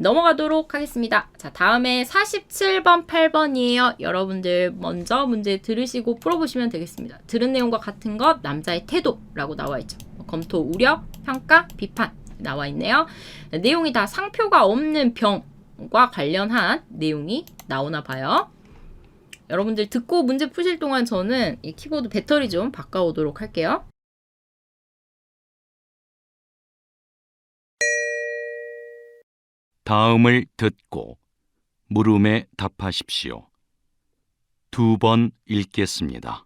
넘어가도록 하겠습니다. 자, 다음에 47번, 8번이에요. 여러분들 먼저 문제 들으시고 풀어보시면 되겠습니다. 들은 내용과 같은 것, 남자의 태도라고 나와있죠. 검토, 우려, 평가, 비판 나와 있네요. 내용이 다 상표가 없는 병과 관련한 내용이 나오나 봐요. 여러분들 듣고 문제 푸실 동안 저는 이 키보드 배터리 좀 바꿔오도록 할게요. 다음을 듣고 물음에 답하십시오. 2번 읽겠습니다.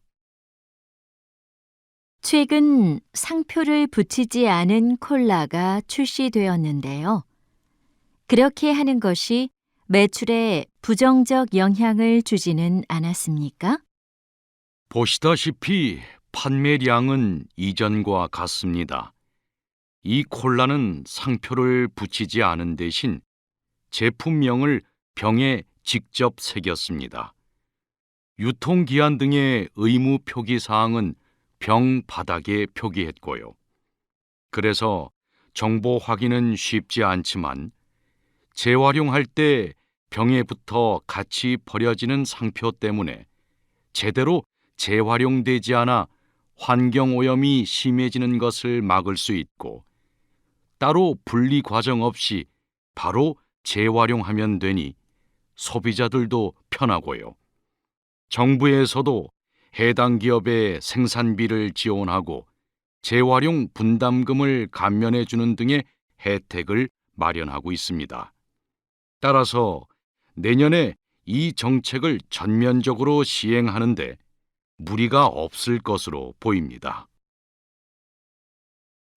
최근 상표를 붙이지 않은 콜라가 출시되었는데요. 그렇게 하는 것이 매출에 부정적 영향을 주지는 않았습니까? 보시다시피 판매량은 이전과 같습니다. 이 콜라는 상표를 붙이지 않은 대신 제품명을 병에 직접 새겼습니다. 유통기한 등의 의무 표기 사항은 병 바닥에 표기했고요. 그래서 정보 확인은 쉽지 않지만 재활용할 때 병에 붙어 같이 버려지는 상표 때문에 제대로 재활용되지 않아 환경오염이 심해지는 것을 막을 수 있고 따로 분리 과정 없이 바로 재활용하면 되니 소비자들도 편하고요. 정부에서도 해당 기업의 생산비를 지원하고 재활용 분담금을 감면해 주는 등의 혜택을 마련하고 있습니다. 따라서 내년에 이 정책을 전면적으로 시행하는데 무리가 없을 것으로 보입니다.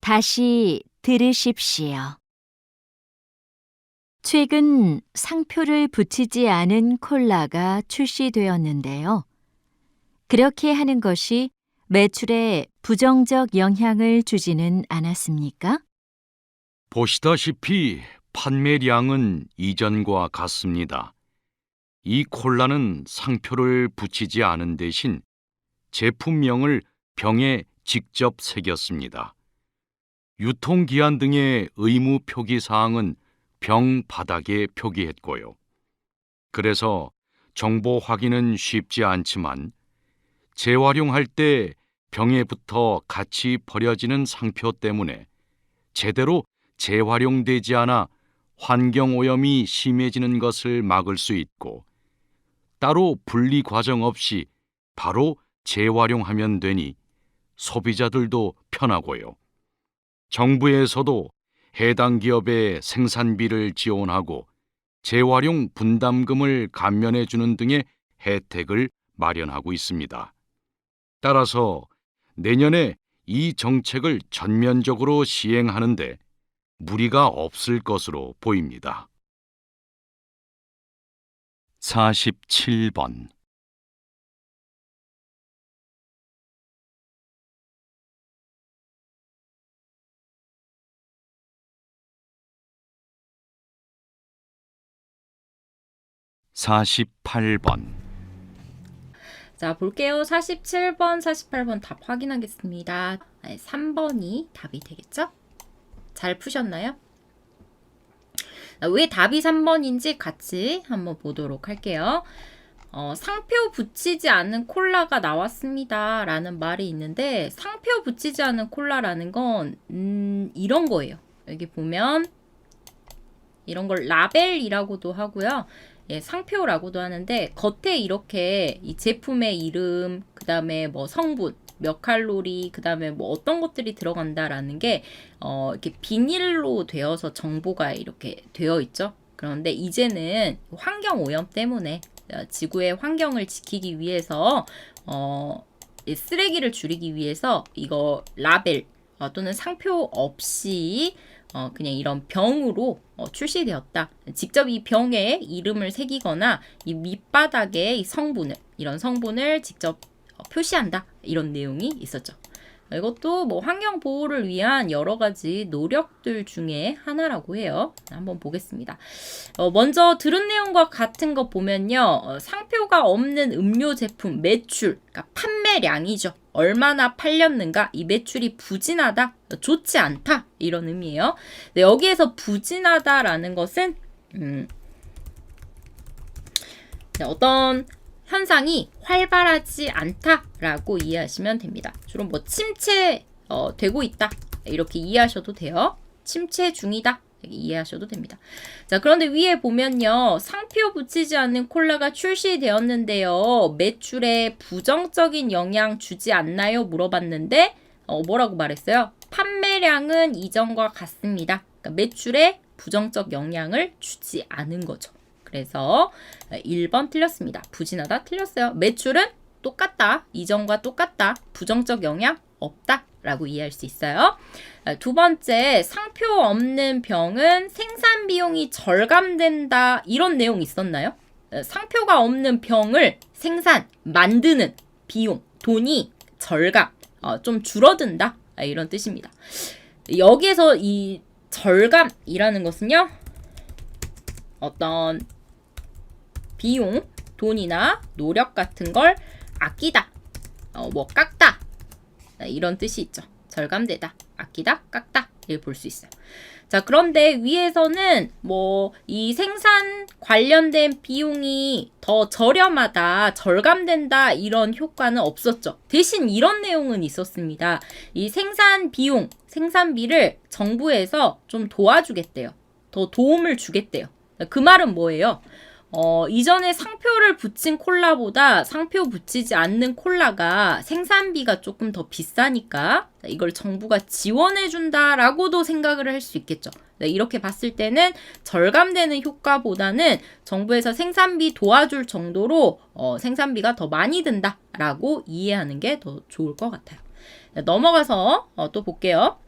다시 들으십시오. 최근 상표를 붙이지 않은 콜라가 출시되었는데요. 그렇게 하는 것이 매출에 부정적 영향을 주지는 않았습니까? 보시다시피 판매량은 이전과 같습니다. 이 콜라는 상표를 붙이지 않은 대신 제품명을 병에 직접 새겼습니다. 유통기한 등의 의무 표기 사항은 병 바닥에 표기했고요. 그래서 정보 확인은 쉽지 않지만 재활용할 때 병에 붙어 같이 버려지는 상표 때문에 제대로 재활용되지 않아 환경오염이 심해지는 것을 막을 수 있고 따로 분리 과정 없이 바로 재활용하면 되니 소비자들도 편하고요. 정부에서도 해당 기업의 생산비를 지원하고 재활용 분담금을 감면해 주는 등의 혜택을 마련하고 있습니다. 따라서 내년에 이 정책을 전면적으로 시행하는데 무리가 없을 것으로 보입니다. 47번 48번 자, 볼게요. 47번, 48번 답 확인하겠습니다. 3번이 답이 되겠죠? 잘 푸셨나요? 왜 답이 3번인지 같이 한번 보도록 할게요. 상표 붙이지 않은 콜라가 나왔습니다 라는 말이 있는데 상표 붙이지 않은 콜라라는 건 이런 거예요. 여기 보면 이런 걸 라벨이라고도 하고요. 예, 상표라고도 하는데 겉에 이렇게 이 제품의 이름, 그 다음에 뭐 성분, 몇 칼로리, 그 다음에 뭐 어떤 것들이 들어간다라는 게 이렇게 비닐로 되어서 정보가 이렇게 되어 있죠. 그런데 이제는 환경 오염 때문에 지구의 환경을 지키기 위해서 쓰레기를 줄이기 위해서 이거 라벨 또는 상표 없이 그냥 이런 병으로 출시되었다. 직접 이 병에 이름을 새기거나 이 밑바닥에 이 성분을 이런 성분을 직접 표시한다. 이런 내용이 있었죠. 이것도 뭐 환경 보호를 위한 여러 가지 노력들 중에 하나라고 해요. 한번 보겠습니다. 먼저 들은 내용과 같은 거 보면요. 상표가 없는 음료 제품 매출, 그러니까 판매량이죠. 얼마나 팔렸는가, 이 매출이 부진하다, 좋지 않다 이런 의미예요. 근데 여기에서 부진하다라는 것은 어떤 현상이 활발하지 않다라고 이해하시면 됩니다. 주로 뭐 침체 되고 있다 이렇게 이해하셔도 돼요. 침체 중이다 이렇게 이해하셔도 됩니다. 자, 그런데 위에 보면요, 상표 붙이지 않는 콜라가 출시되었는데요, 매출에 부정적인 영향 주지 않나요? 물어봤는데 뭐라고 말했어요? 판매량은 이전과 같습니다. 그러니까 매출에 부정적 영향을 주지 않은 거죠. 그래서 1번 틀렸습니다. 부진하다 틀렸어요. 매출은 똑같다. 이전과 똑같다. 부정적 영향 없다. 라고 이해할 수 있어요. 두 번째, 상표 없는 병은 생산 비용이 절감된다. 이런 내용 있었나요? 상표가 없는 병을 만드는 비용, 돈이 절감, 좀 줄어든다. 이런 뜻입니다. 여기에서 이 절감이라는 것은요, 어떤 비용, 돈이나 노력 같은 걸 아끼다, 뭐 깎다, 이런 뜻이 있죠. 절감되다, 아끼다, 깎다 이렇게 볼 수 있어요. 자, 그런데 위에서는 뭐 이 생산 관련된 비용이 더 저렴하다, 절감된다 이런 효과는 없었죠. 대신 이런 내용은 있었습니다. 이 생산 비용, 생산비를 정부에서 좀 도와주겠대요. 더 도움을 주겠대요. 그 말은 뭐예요? 이전에 상표를 붙인 콜라보다 상표 붙이지 않는 콜라가 생산비가 조금 더 비싸니까 이걸 정부가 지원해준다라고도 생각을 할 수 있겠죠. 이렇게 봤을 때는 절감되는 효과보다는 정부에서 생산비 도와줄 정도로 생산비가 더 많이 든다라고 이해하는 게 더 좋을 것 같아요. 넘어가서 또 볼게요.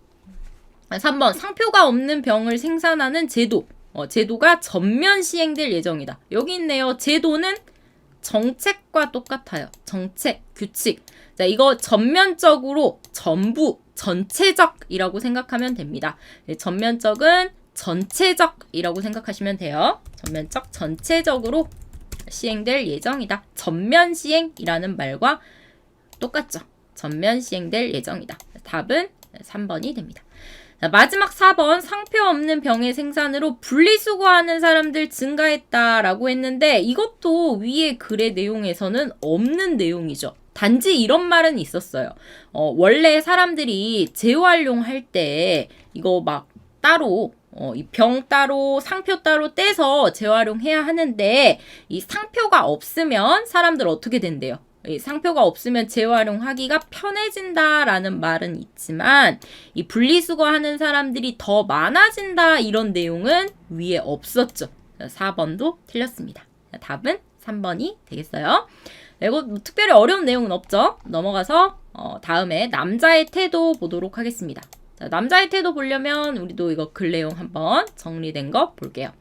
3번, 상표가 없는 병을 생산하는 제도. 제도가 전면 시행될 예정이다. 여기 있네요. 제도는 정책과 똑같아요. 정책, 규칙. 자, 이거 전면적으로 전부, 전체적이라고 생각하면 됩니다. 전면적은 전체적이라고 생각하시면 돼요. 전면적, 전체적으로 시행될 예정이다. 전면 시행이라는 말과 똑같죠. 전면 시행될 예정이다. 답은 3번이 됩니다. 자, 마지막 4번, 상표 없는 병의 생산으로 분리수거하는 사람들 증가했다라고 했는데 이것도 위에 글의 내용에서는 없는 내용이죠. 단지 이런 말은 있었어요. 원래 사람들이 재활용할 때 이거 막 따로 이 병 따로 상표 따로 떼서 재활용해야 하는데 이 상표가 없으면 사람들 어떻게 된대요? 이 상표가 없으면 재활용하기가 편해진다라는 말은 있지만 이 분리수거하는 사람들이 더 많아진다 이런 내용은 위에 없었죠. 4번도 틀렸습니다. 답은 3번이 되겠어요. 이거 뭐 특별히 어려운 내용은 없죠. 넘어가서 다음에 남자의 태도 보도록 하겠습니다. 자, 남자의 태도 보려면 우리도 이거 글 내용 한번 정리된 거 볼게요.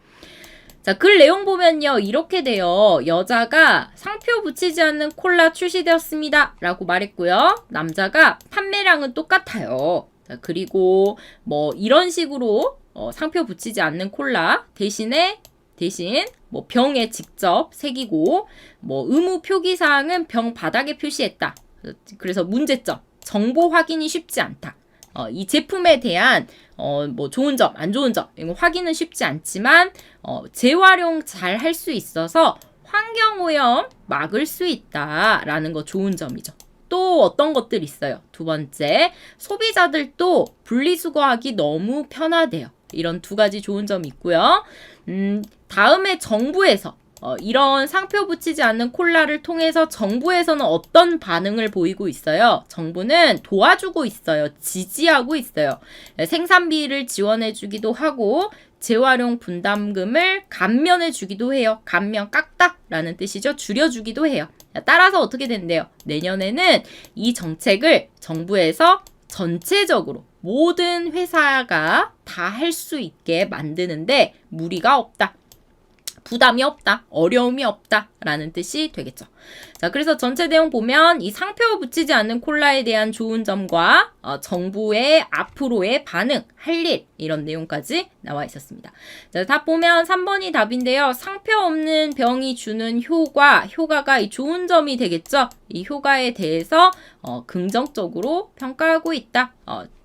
자, 글 내용 보면요, 이렇게 돼요. 여자가 상표 붙이지 않는 콜라 출시되었습니다 라고 말했고요. 남자가 판매량은 똑같아요. 자, 그리고 뭐 이런 식으로 상표 붙이지 않는 콜라 대신 뭐 병에 직접 새기고 뭐 의무 표기사항은 병 바닥에 표시했다. 그래서 문제점, 정보 확인이 쉽지 않다. 이 제품에 대한 뭐 좋은 점, 안 좋은 점 이거 확인은 쉽지 않지만 재활용 잘 할 수 있어서 환경오염 막을 수 있다라는 거 좋은 점이죠. 또 어떤 것들 있어요? 두 번째, 소비자들도 분리수거하기 너무 편하대요. 이런 두 가지 좋은 점이 있고요. 다음에 정부에서 이런 상표 붙이지 않는 콜라를 통해서 정부에서는 어떤 반응을 보이고 있어요? 정부는 도와주고 있어요. 지지하고 있어요. 생산비를 지원해주기도 하고 재활용 분담금을 감면해주기도 해요. 감면 깎다라는 뜻이죠. 줄여주기도 해요. 따라서 어떻게 된대요? 내년에는 이 정책을 정부에서 전체적으로 모든 회사가 다 할 수 있게 만드는데 무리가 없다. 부담이 없다, 어려움이 없다 라는 뜻이 되겠죠. 자, 그래서 전체 내용 보면 이 상표 붙이지 않는 콜라에 대한 좋은 점과 정부의 앞으로의 반응, 할 일 이런 내용까지 나와 있었습니다. 자, 답 보면 3번이 답인데요. 상표 없는 병이 주는 효과가 이 좋은 점이 되겠죠. 이 효과에 대해서 긍정적으로 평가하고 있다.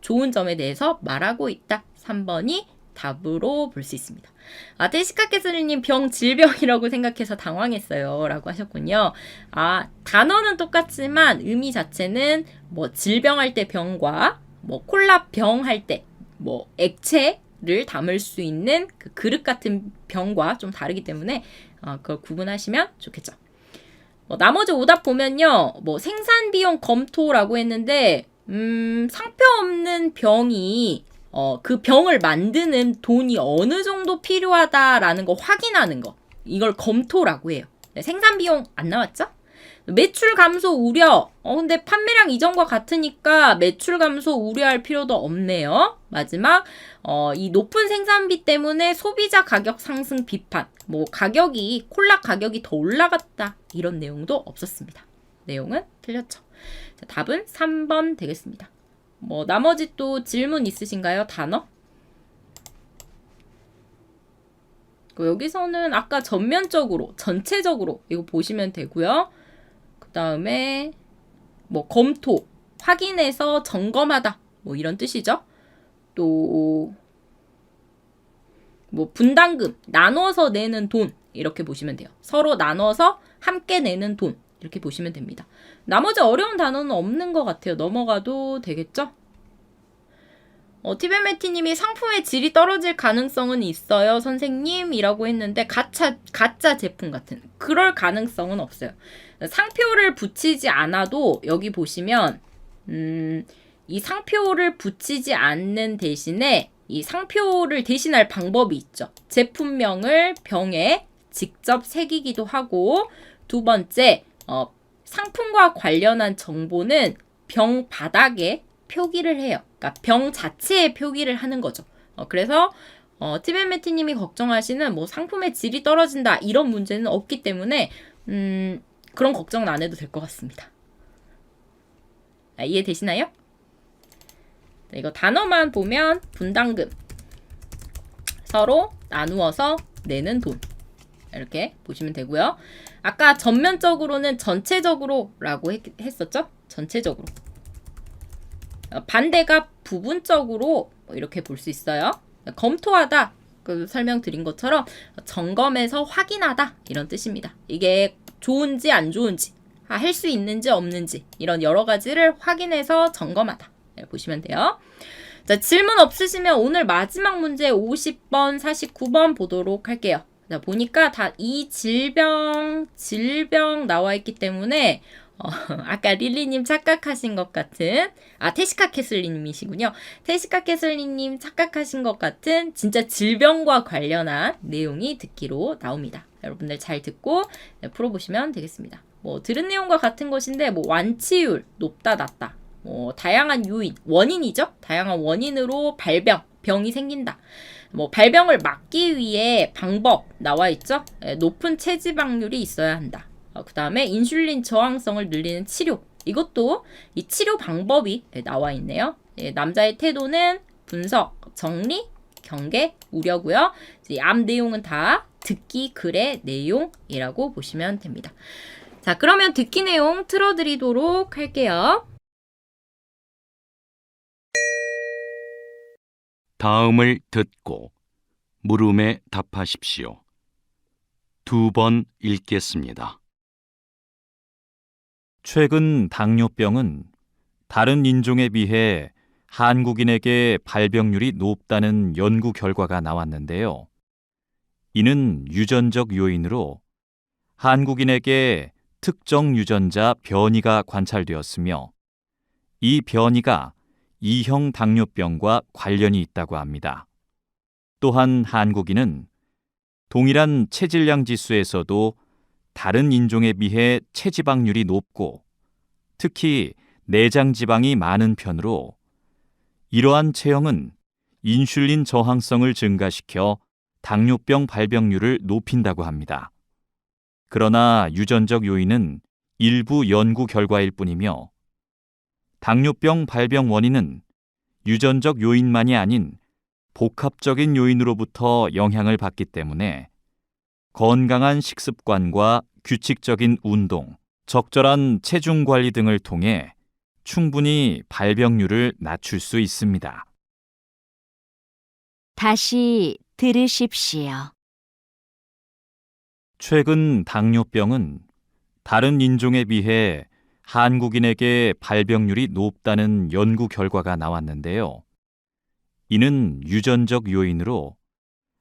좋은 점에 대해서 말하고 있다. 3번이 답으로 볼 수 있습니다. 테시카케슬리님 병 질병이라고 생각해서 당황했어요 라고 하셨군요. 단어는 똑같지만 의미 자체는 뭐 질병할 때 병과 뭐 콜라 병 할 때 뭐 액체를 담을 수 있는 그 그릇 같은 병과 좀 다르기 때문에 그걸 구분하시면 좋겠죠. 나머지 오답 보면요. 뭐 생산 비용 검토라고 했는데 상표 없는 병이 그 병을 만드는 돈이 어느 정도 필요하다라는 거 확인하는 거. 이걸 검토라고 해요. 네, 생산 비용 안 나왔죠? 매출 감소 우려. 근데 판매량 이전과 같으니까 매출 감소 우려할 필요도 없네요. 마지막, 이 높은 생산비 때문에 소비자 가격 상승 비판. 뭐 콜라 가격이 더 올라갔다. 이런 내용도 없었습니다. 내용은 틀렸죠. 자, 답은 3번 되겠습니다. 뭐 나머지 또 질문 있으신가요? 단어? 여기서는 아까 전면적으로, 전체적으로 이거 보시면 되고요. 그 다음에 뭐 검토, 확인해서 점검하다 뭐 이런 뜻이죠. 또 뭐 분담금, 나눠서 내는 돈 이렇게 보시면 돼요. 서로 나눠서 함께 내는 돈 이렇게 보시면 됩니다. 나머지 어려운 단어는 없는 것 같아요. 넘어가도 되겠죠? 티베메티님이 상품의 질이 떨어질 가능성은 있어요, 선생님? 이라고 했는데 가짜 제품 같은 그럴 가능성은 없어요. 상표를 붙이지 않아도 여기 보시면 이 상표를 붙이지 않는 대신에 이 상표를 대신할 방법이 있죠. 제품명을 병에 직접 새기기도 하고 두 번째 상품과 관련한 정보는 병 바닥에 표기를 해요. 그러니까 병 자체에 표기를 하는 거죠. 그래서 티베메티님이 걱정하시는 뭐 상품의 질이 떨어진다 이런 문제는 없기 때문에 그런 걱정은 안 해도 될 것 같습니다. 이해되시나요? 이거 단어만 보면 분담금, 서로 나누어서 내는 돈 이렇게 보시면 되고요. 아까 전면적으로는 전체적으로라고 했었죠? 전체적으로. 반대가 부분적으로 이렇게 볼 수 있어요. 검토하다, 설명드린 것처럼 점검해서 확인하다 이런 뜻입니다. 이게 좋은지 안 좋은지, 할 수 있는지 없는지 이런 여러 가지를 확인해서 점검하다 보시면 돼요. 자, 질문 없으시면 오늘 마지막 문제 50번, 49번 보도록 할게요. 자, 보니까 다 이 질병 나와 있기 때문에 아까 릴리님 착각하신 것 같은 테시카 캐슬리님이시군요. 테시카 캐슬리님 착각하신 것 같은 진짜 질병과 관련한 내용이 듣기로 나옵니다. 여러분들 잘 듣고 풀어보시면 되겠습니다. 뭐 들은 내용과 같은 것인데 뭐 완치율 높다 낮다 뭐 다양한 요인 원인이죠. 다양한 원인으로 병이 생긴다. 뭐 발병을 막기 위해 방법 나와 있죠. 높은 체지방률이 있어야 한다. 그 다음에 인슐린 저항성을 늘리는 치료. 이것도 이 치료 방법이 나와 있네요. 남자의 태도는 분석, 정리, 경계, 우려고요. 이 앞 내용은 다 듣기 글의 내용이라고 보시면 됩니다. 자, 그러면 듣기 내용 틀어드리도록 할게요. 다음을 듣고 물음에 답하십시오. 2번 읽겠습니다. 최근 당뇨병은 다른 인종에 비해 한국인에게 발병률이 높다는 연구 결과가 나왔는데요. 이는 유전적 요인으로 한국인에게 특정 유전자 변이가 관찰되었으며 이 변이가 2형 당뇨병과 관련이 있다고 합니다. 또한 한국인은 동일한 체질량 지수에서도 다른 인종에 비해 체지방률이 높고 특히 내장 지방이 많은 편으로 이러한 체형은 인슐린 저항성을 증가시켜 당뇨병 발병률을 높인다고 합니다. 그러나 유전적 요인은 일부 연구 결과일 뿐이며 당뇨병 발병 원인은 유전적 요인만이 아닌 복합적인 요인으로부터 영향을 받기 때문에 건강한 식습관과 규칙적인 운동, 적절한 체중 관리 등을 통해 충분히 발병률을 낮출 수 있습니다. 다시 들으십시오. 최근 당뇨병은 다른 인종에 비해 한국인에게 발병률이 높다는 연구 결과가 나왔는데요. 이는 유전적 요인으로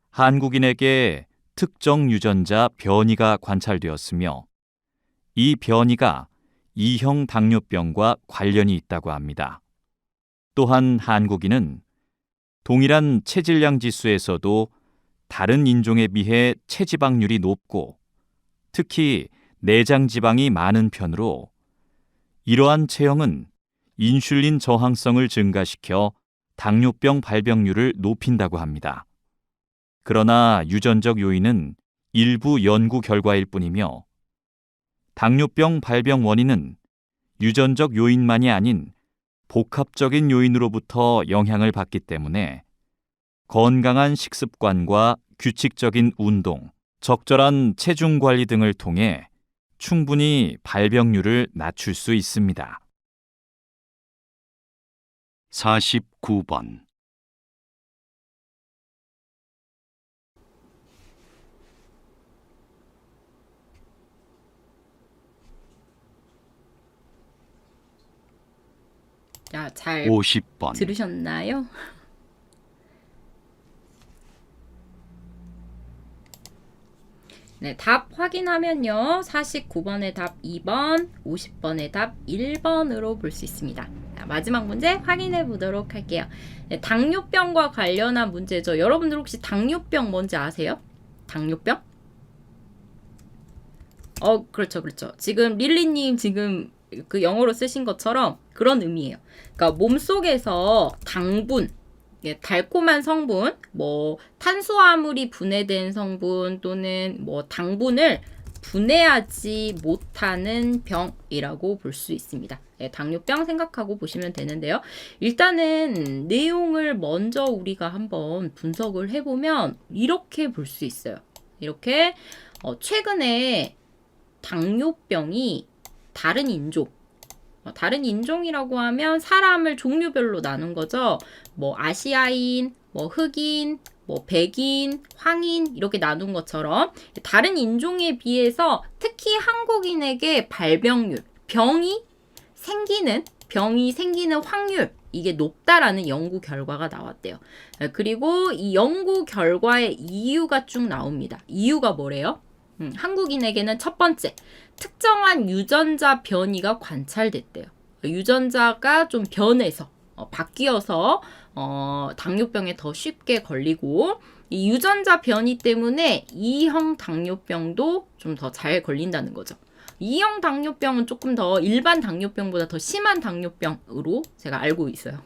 한국인에게 특정 유전자 변이가 관찰되었으며 이 변이가 2형 당뇨병과 관련이 있다고 합니다. 또한 한국인은 동일한 체질량 지수에서도 다른 인종에 비해 체지방률이 높고 특히 내장 지방이 많은 편으로 이러한 체형은 인슐린 저항성을 증가시켜 당뇨병 발병률을 높인다고 합니다. 그러나 유전적 요인은 일부 연구 결과일 뿐이며 당뇨병 발병 원인은 유전적 요인만이 아닌 복합적인 요인으로부터 영향을 받기 때문에 건강한 식습관과 규칙적인 운동, 적절한 체중 관리 등을 통해 충분히 발병률을 낮출 수 있습니다. 49번. 자, 잘 50번. 들으셨나요? 네, 답 확인하면요. 49번의 답 2번, 50번의 답 1번으로 볼 수 있습니다. 자, 마지막 문제 확인해 보도록 할게요. 네, 당뇨병과 관련한 문제죠. 여러분들 혹시 당뇨병 뭔지 아세요? 당뇨병? 그렇죠, 그렇죠. 지금 릴리님 지금 그 영어로 쓰신 것처럼 그런 의미예요. 그러니까 몸속에서 당분, 달콤한 성분, 뭐 탄수화물이 분해된 성분 또는 뭐 당분을 분해하지 못하는 병이라고 볼 수 있습니다. 당뇨병 생각하고 보시면 되는데요. 일단은 내용을 먼저 우리가 한번 분석을 해보면 이렇게 볼 수 있어요. 이렇게 최근에 당뇨병이 다른 인종, 다른 인종이라고 하면 사람을 종류별로 나눈 거죠. 뭐 아시아인, 뭐 흑인, 뭐 백인, 황인 이렇게 나눈 것처럼 다른 인종에 비해서 특히 한국인에게 발병률, 병이 생기는 확률 이게 높다라는 연구 결과가 나왔대요. 그리고 이 연구 결과의 이유가 쭉 나옵니다. 이유가 뭐래요? 한국인에게는 첫 번째, 특정한 유전자 변이가 관찰됐대요. 유전자가 좀 변해서 바뀌어서 당뇨병에 더 쉽게 걸리고 이 유전자 변이 때문에 2형 당뇨병도 좀 더 잘 걸린다는 거죠. 2형 당뇨병은 조금 더 일반 당뇨병보다 더 심한 당뇨병으로 제가 알고 있어요.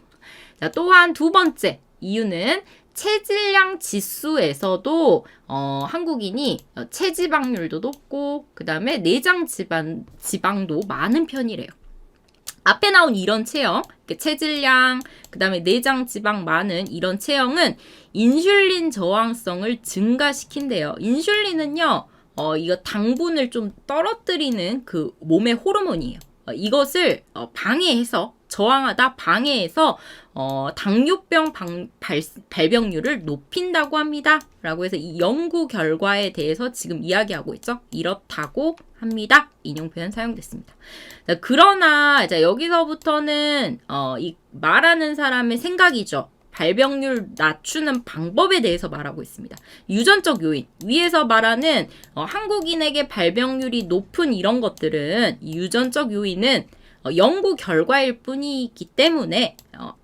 자, 또한 두 번째 이유는 체질량 지수에서도 한국인이 체지방률도 높고 그 다음에 내장 지방도 많은 편이래요. 앞에 나온 이런 체형, 체질량, 그 다음에 내장 지방 많은 이런 체형은 인슐린 저항성을 증가시킨대요. 인슐린은요, 이거 당분을 좀 떨어뜨리는 그 몸의 호르몬이에요. 이것을 방해해서 저항하다 방해해서 당뇨병 발병률을 높인다고 합니다. 라고 해서 이 연구 결과에 대해서 지금 이야기하고 있죠. 이렇다고 합니다. 인용 표현 사용됐습니다. 자, 그러나 이제 여기서부터는 이 말하는 사람의 생각이죠. 발병률 낮추는 방법에 대해서 말하고 있습니다. 유전적 요인, 위에서 말하는 한국인에게 발병률이 높은 이런 것들은 이 유전적 요인은 연구 결과일 뿐이기 때문에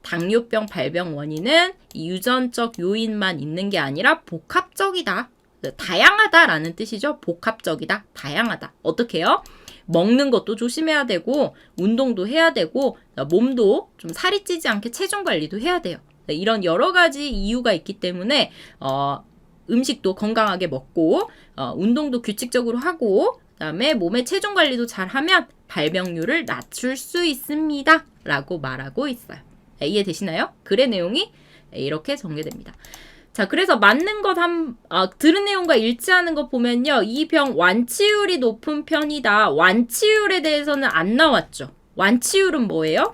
당뇨병 발병 원인은 이 유전적 요인만 있는 게 아니라 복합적이다. 다양하다라는 뜻이죠. 복합적이다. 다양하다. 어떻게 해요? 먹는 것도 조심해야 되고 운동도 해야 되고 몸도 좀 살이 찌지 않게 체중 관리도 해야 돼요. 이런 여러 가지 이유가 있기 때문에 음식도 건강하게 먹고 운동도 규칙적으로 하고 그다음에 몸의 체중 관리도 잘하면 발병률을 낮출 수 있습니다. 라고 말하고 있어요. 이해되시나요? 글의 내용이 이렇게 전개됩니다. 자, 그래서 맞는 것 들은 내용과 일치하는 거 보면요. 이 병 완치율이 높은 편이다. 완치율에 대해서는 안 나왔죠. 완치율은 뭐예요?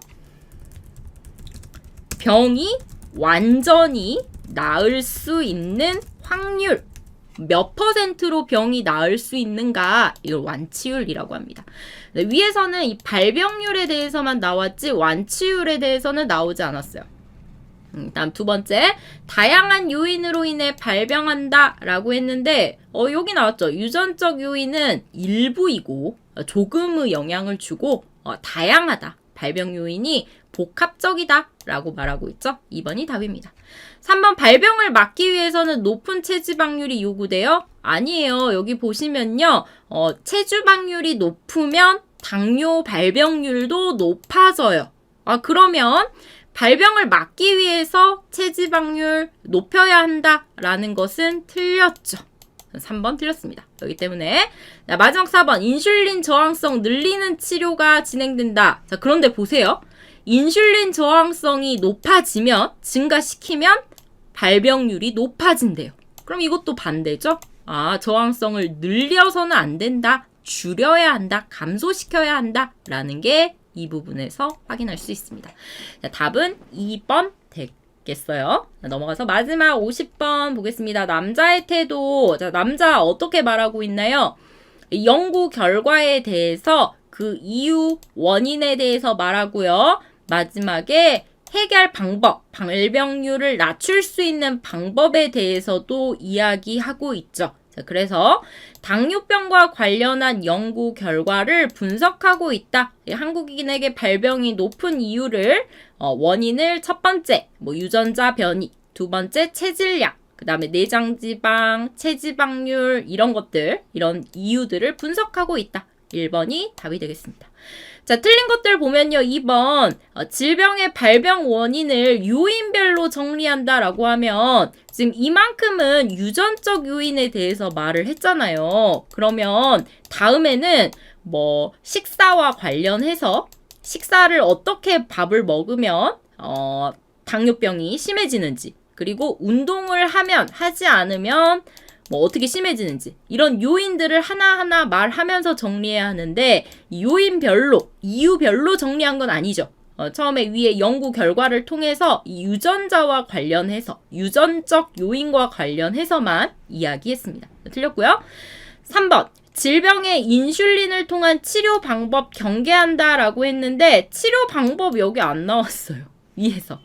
병이 완전히 나을 수 있는 확률, 몇 퍼센트로 병이 나을 수 있는가, 이걸 완치율이라고 합니다. 네, 위에서는 이 발병률에 대해서만 나왔지 완치율에 대해서는 나오지 않았어요. 다음 두 번째, 다양한 요인으로 인해 발병한다 라고 했는데 여기 나왔죠. 유전적 요인은 일부이고 조금의 영향을 주고 다양하다. 발병 요인이 복합적이다 라고 말하고 있죠. 2번이 답입니다. 3번, 발병을 막기 위해서는 높은 체지방률이 요구돼요? 아니에요. 여기 보시면요. 체지방률이 높으면 당뇨 발병률도 높아져요. 그러면 발병을 막기 위해서 체지방률 높여야 한다라는 것은 틀렸죠. 3번 틀렸습니다. 그렇기 때문에 마지막 4번, 인슐린 저항성 늘리는 치료가 진행된다. 자, 그런데 보세요. 인슐린 저항성이 높아지면, 증가시키면 발병률이 높아진대요. 그럼 이것도 반대죠? 저항성을 늘려서는 안 된다. 줄여야 한다. 감소시켜야 한다. 라는 게 이 부분에서 확인할 수 있습니다. 자, 답은 2번 되겠어요. 자, 넘어가서 마지막 50번 보겠습니다. 남자의 태도. 자, 남자 어떻게 말하고 있나요? 연구 결과에 대해서 그 이유, 원인에 대해서 말하고요. 마지막에 해결 방법, 발병률을 낮출 수 있는 방법에 대해서도 이야기하고 있죠. 자, 그래서 당뇨병과 관련한 연구 결과를 분석하고 있다. 한국인에게 발병이 높은 이유를 원인을 첫 번째, 유전자 변이, 두 번째 체질량, 그 다음에 내장지방, 체지방률 이런 것들, 이런 이유들을 분석하고 있다. 1번이 답이 되겠습니다. 자, 틀린 것들 보면요. 2번, 질병의 발병 원인을 요인별로 정리한다라고 하면 지금 이만큼은 유전적 요인에 대해서 말을 했잖아요. 그러면 다음에는 식사와 관련해서 식사를 어떻게 밥을 먹으면 당뇨병이 심해지는지, 그리고 운동을 하면, 하지 않으면 어떻게 심해지는지, 이런 요인들을 하나하나 말하면서 정리해야 하는데 요인별로, 이유별로 정리한 건 아니죠. 처음에 위에 연구 결과를 통해서 이 유전자와 관련해서, 유전적 요인과 관련해서만 이야기했습니다. 틀렸고요. 3번, 질병의 인슐린을 통한 치료 방법 경계한다라고 했는데 치료 방법 여기 안 나왔어요. 위에서.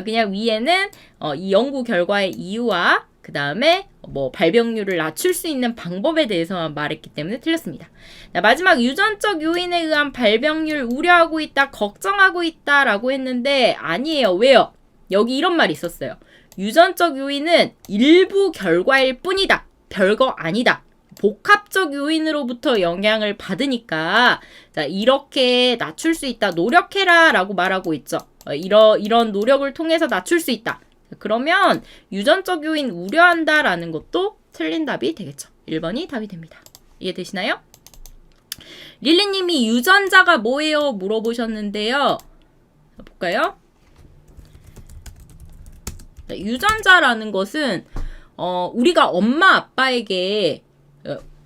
그냥 위에는 이 연구 결과의 이유와 그 다음에 발병률을 낮출 수 있는 방법에 대해서만 말했기 때문에 틀렸습니다. 자, 마지막 유전적 요인에 의한 발병률 우려하고 있다, 걱정하고 있다 라고 했는데 아니에요. 왜요? 여기 이런 말이 있었어요. 유전적 요인은 일부 결과일 뿐이다. 별거 아니다. 복합적 요인으로부터 영향을 받으니까 자, 이렇게 낮출 수 있다. 노력해라 라고 말하고 있죠. 이런 노력을 통해서 낮출 수 있다. 그러면 유전적 요인 우려한다라는 것도 틀린 답이 되겠죠. 1번이 답이 됩니다. 이해되시나요? 릴리님이 유전자가 뭐예요? 물어보셨는데요. 볼까요? 유전자라는 것은 우리가 엄마 아빠에게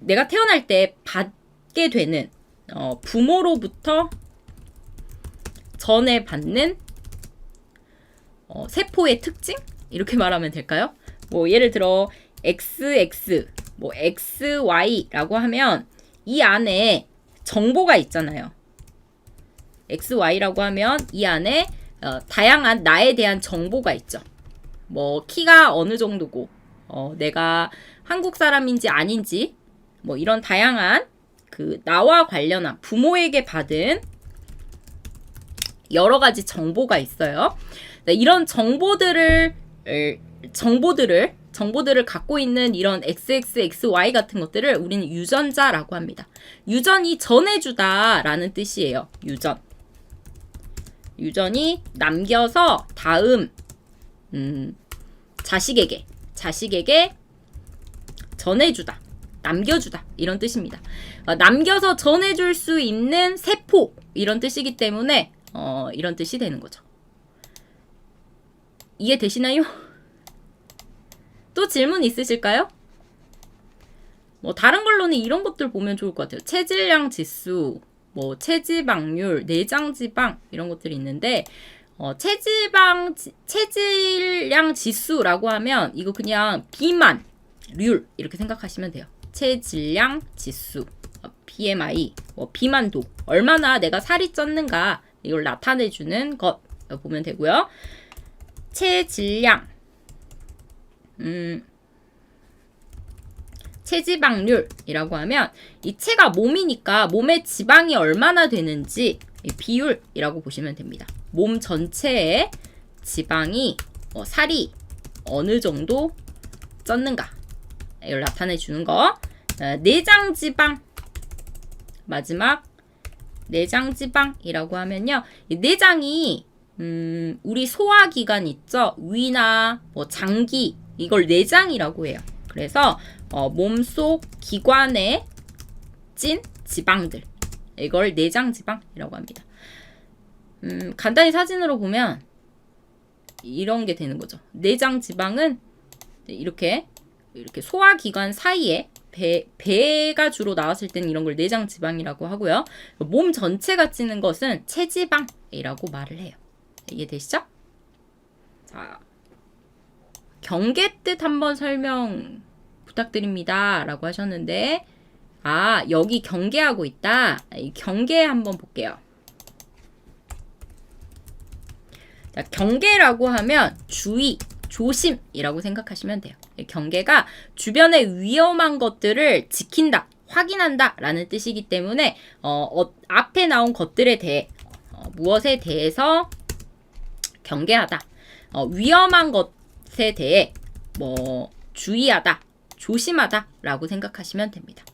내가 태어날 때 받게 되는 부모로부터 전해받는 세포의 특징? 이렇게 말하면 될까요? 예를 들어 XX, XY라고 하면 이 안에 정보가 있잖아요. XY라고 하면 이 안에 다양한 나에 대한 정보가 있죠. 키가 어느 정도고, 내가 한국 사람인지 아닌지, 이런 다양한 나와 관련한 부모에게 받은 여러 가지 정보가 있어요. 이런 정보들을 갖고 있는 이런 XXXY 같은 것들을 우리는 유전자라고 합니다. 유전이 전해주다라는 뜻이에요. 유전이 남겨서 다음 자식에게 전해주다, 남겨주다 이런 뜻입니다. 남겨서 전해줄 수 있는 세포 이런 뜻이기 때문에 이런 뜻이 되는 거죠. 이해되시나요? 또 질문 있으실까요? 다른 걸로는 이런 것들 보면 좋을 것 같아요. 체질량 지수, 체지방률, 내장지방 이런 것들이 있는데 체질량 지수라고 하면 이거 그냥 비만률 이렇게 생각하시면 돼요. 체질량 지수, BMI, 비만도, 얼마나 내가 살이 쪘는가 이걸 나타내주는 것 보면 되고요. 체질량, 체지방률이라고 하면 이 체가 몸이니까 몸에 지방이 얼마나 되는지 비율이라고 보시면 됩니다. 몸 전체의 지방이 살이 어느 정도 쪘는가 이걸 나타내 주는 거. 내장 지방, 마지막 내장 지방이라고 하면요, 이 내장이 우리 소화기관 있죠, 위나 장기, 이걸 내장이라고 해요. 그래서 몸속 기관에 찐 지방들, 이걸 내장 지방이라고 합니다. 간단히 사진으로 보면 이런 게 되는 거죠. 내장 지방은 이렇게 소화기관 사이에 배가 주로 나왔을 때는 이런 걸 내장 지방이라고 하고요. 몸 전체가 찌는 것은 체지방이라고 말을 해요. 이해되시죠? 자, 경계 뜻 한번 설명 부탁드립니다 라고 하셨는데, 여기 경계하고 있다. 이 경계 한번 볼게요. 자, 경계라고 하면 주의, 조심이라고 생각하시면 돼요. 경계가 주변의 위험한 것들을 지킨다, 확인한다 라는 뜻이기 때문에 앞에 나온 것들에 대해 무엇에 대해서 경계하다, 위험한 것에 대해 주의하다, 조심하다 라고 생각하시면 됩니다.